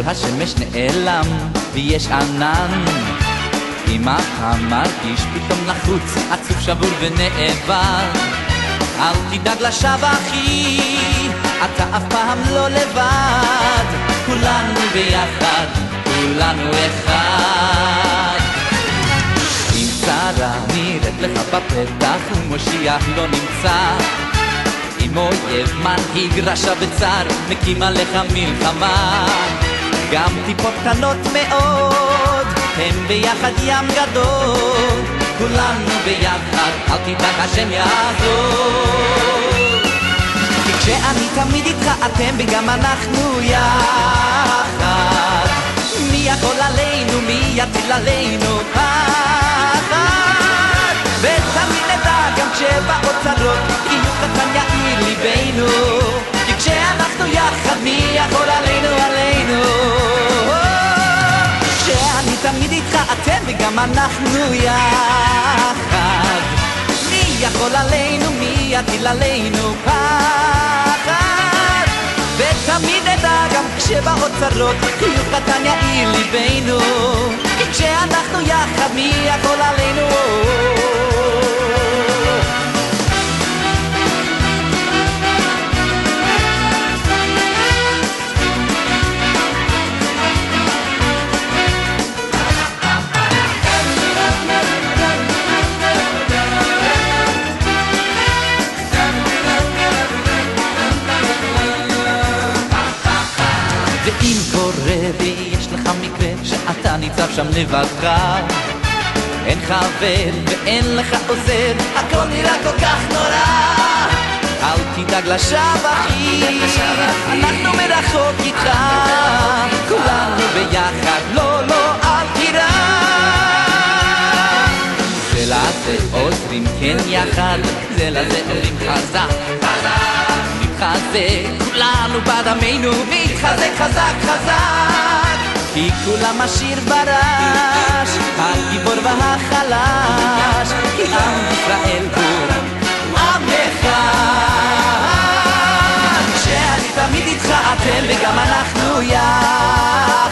אור השמש נעלם ויש ענן. אם אתה מרגיש פתאום לחוץ, עצוב שבור ונאבד, אל תדאג לשווא אחי, אתה אף פעם לא לבד. כולנו ביחד, כולנו אחד. אם צרה נראית לך בפתח ומושיח לא נמצא, אם אויב מנהיג רשע וצר מקים עליך מלחמה, גם טיפות קטנות מאוד הם ביחד ים גדול. כולנו ביחד, אל תדאג השם יעזור. כי כשאני תמיד איתך אתם וגם אנחנו יחד, מי יכול עלינו, מי יטיל עלינו פחד. ותמיד נדע גם כשבאות צרות, חיוך קטן יאיר ליבנו. כי כשאנחנו יחד מי יכול עלינו, עלינו. כשאני תמיד איתך אתם וגם אנחנו יחד, מי יכול עלינו, מי יטיל עלינו פחד. ותמיד נדע גם כשבאות צרות, חיוך קטן יאיר ליבנו. כי כשאנחנו יחד מי יכול עלינו. ואם קורה ויש לך מקרה שאתה ניצב שם לבדך, אין חבר ואין לך עוזר, הכל נראה כל כך נורא, אל תדאג לשווא אחי, אנחנו מרחוק איתך. כולנו ביחד, לא לא אל תירא. זה לזה עוזרים כן יחד, זה לזה עולים חזק נתחזק, כולנו בדמנו נתחזק חזק חזק. כי כולם השיר ברש, הגיבור והחלש, כי עם ישראל הוא עם אחד. כשאני תמיד איתך אתם וגם אנחנו יחד,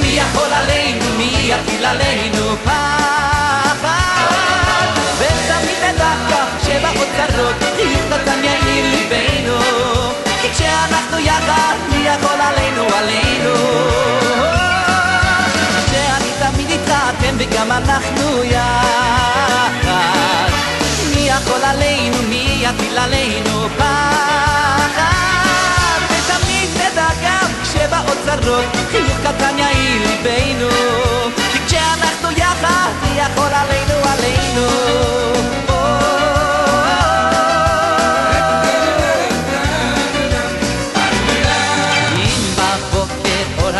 מי יכול עלינו, מי יטיל עלינו פחד. ותמיד נדע כך שבאות צרות, חיוך קטן יאיר ליבנו. כי כשאנחנו יחד מי יכול עלינו, עלינו. כשאני תמיד איתך אתם וגם אנחנו יחד, מי יכול עלינו, מי יטיל עלינו פחד. ותמיד נדע גם כשבאות צרות, חיוך קטן יאיר ליבנו. כי כשאנחנו יחד מי יכול עלינו, עלינו.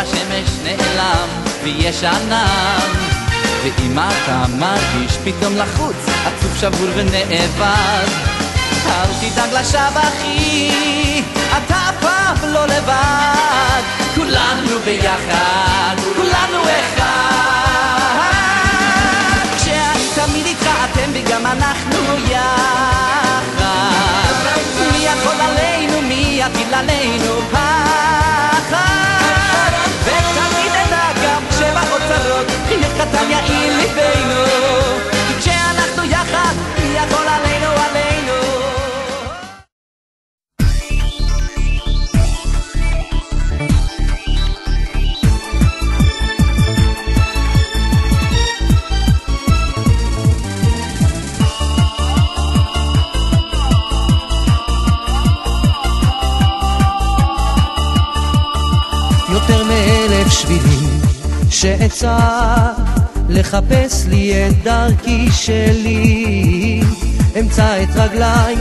השמש נעלם ויש ענן, ואם אתה מרגיש פתאום לחוץ, עצוב שבור ונאבד, אל תדאג לשווא אחי, אתה פעם לא לבד. כולנו ביחד, כולנו אחד. כשאני תמיד איתך אתם וגם אנחנו יחד, מי יכול עלינו, מי יטיל עלינו פחד. ותמיד נדע גם כשבאות צרות, חיוך קטן יאיר ליבנו. כי כשאנחנו יחד מי יכול עלינו, עלינו. יותר מ1,000 שבילים שאצא לחפש לי את דרכי שלי, אמצא את רגליי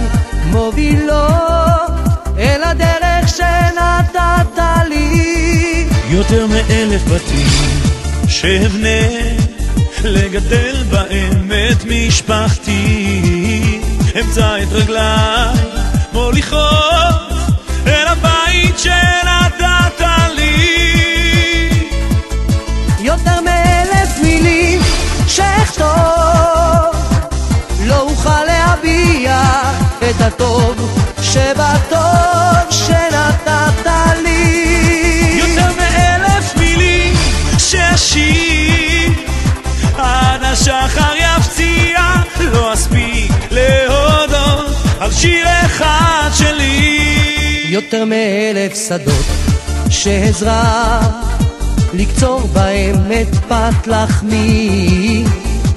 מובילות אל הדרך שנתת לי. יותר מ1,000 בתים שאבנה לגדל בהם את משפחתי, אמצא את רגליי מוליכות אל הבית שנתת לי. יותר מ1,000 מילים שאכתוב, לא אוכל להביע את הטוב שבטוב שנתת לי. יותר שאשיר עד השחר יפציע, לא אספיק להודות על שיר אחד שלי. יותר מ1,000 שדות שעזרה לקצור בהם את פת לחמי,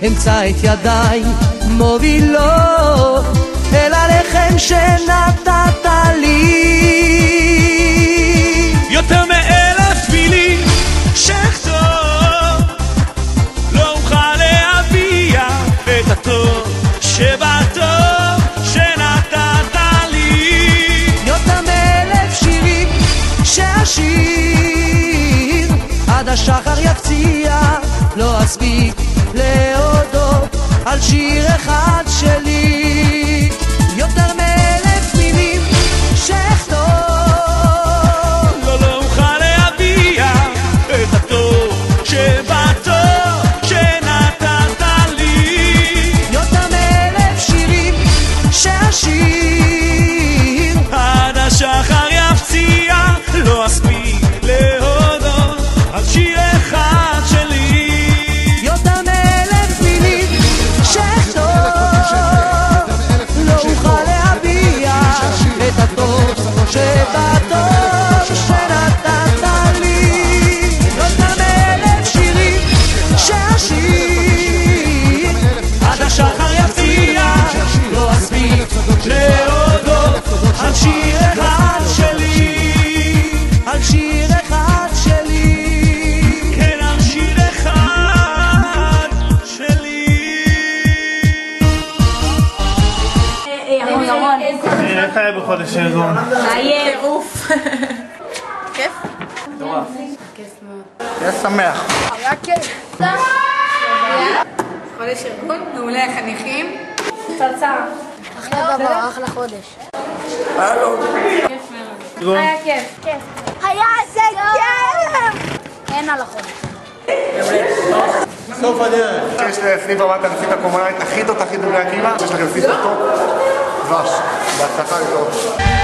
אמצא את ידיי מובילות אל הלחם שנתת לי. יותר מ1,000 מילים שכתוב, לא אוכל להביע את הטוב שבטוב שנתת לי. יותר מ1,000 שירים שאשיר עד השחר יפציע, לא אספיק להודות על שיר אחד שלי. יותר מ1,000 מילים שאכתוב, לא אוכל להביע את הטוב שבטוב שנתת לי. יותר מ1,000 שירים שאשיר עד השחר יפציע, לא אספיק להודות על שיר אחד שלי. יותר מ1,000 מילים שאכתוב, לא אוכל להביע את הטוב שבטוב שנתת לי. יותר מ1,000 שירים שאשיר עד השחר יפציע, לא אספיק להודות על שיר אחד שלי. על שיר אחד שלי. כן, על שיר אחד שלי. איך היה בחודש ארגון? עייף. אוף. כיף? מטורף. כיף מאוד. היה שמח. היה כיף. חודש ארגון? מעולה, חניכים? צרצר. אחלה דבר, אחלה חודש. היה לו. כיף מאוד. היה כיף. היה זה כיף! אין על החודש. סוף הדרך. יש לסניף רמת הנשיא הקומונלית הכי טוב, הכי טוב להקימה. יש לכם סיסטר טוב. דבש. בהצלחה איתו.